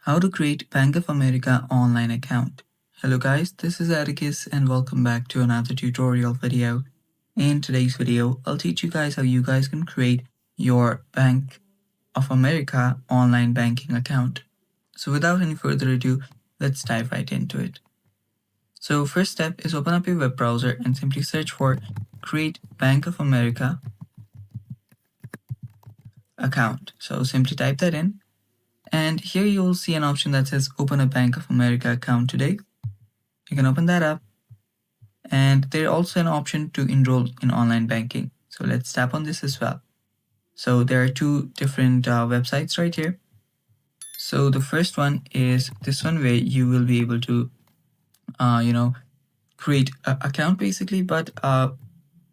How to create Bank of America online account. Hello guys, this is Atticus and welcome back to another tutorial video. In today's video, I'll teach you guys how you guys can create your Bank of America online banking account. So without any further ado, let's dive right into it. So first step is open up your web browser and simply search for create Bank of America account. So simply type that in. And here you will see an option that says open a Bank of America account today. You can open that up. And there's also an option to enroll in online banking. So let's tap on this as well. So there are two different websites right here. So the first one is this one where you will be able to, create an account basically, but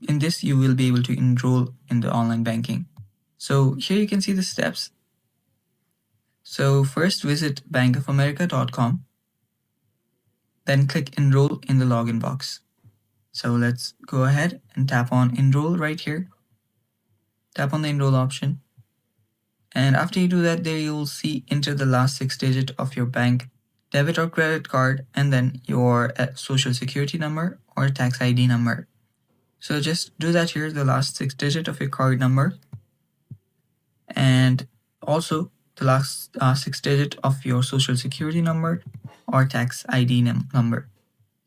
in this you will be able to enroll in the online banking. So here you can see the steps. So first visit bankofamerica.com, then click enroll in the login box. So let's go ahead and tap on enroll right here. Tap on the enroll option. And after you do that, there you'll see enter the last 6 digits of your bank, debit or credit card, and then your social security number or tax ID number. So just do that here, the last 6 digits of your card number, and also the last 6 digits of your social security number or tax ID number.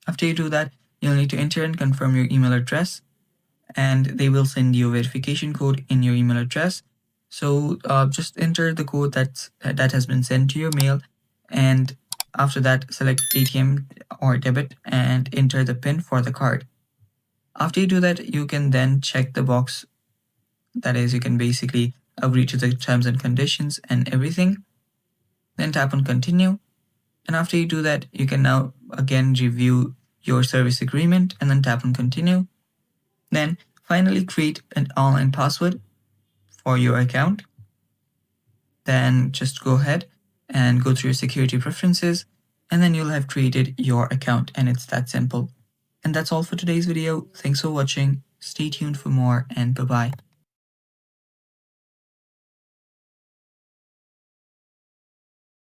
After you do that, you'll need to enter and confirm your email address, and they will send you a verification code in your email address. So just enter the code that has been sent to your mail, and after that select ATM or debit and enter the PIN for the card. After you do that, you can then check the box. That is, you can basically agree to the terms and conditions and everything. Then tap on continue. And after you do that, you can now again review your service agreement and then tap on continue. Then finally create an online password for your account. Then just go ahead and go through your security preferences, and then you'll have created your account, and it's that simple. And that's all for today's video. Thanks for watching. Stay tuned for more, and bye-bye.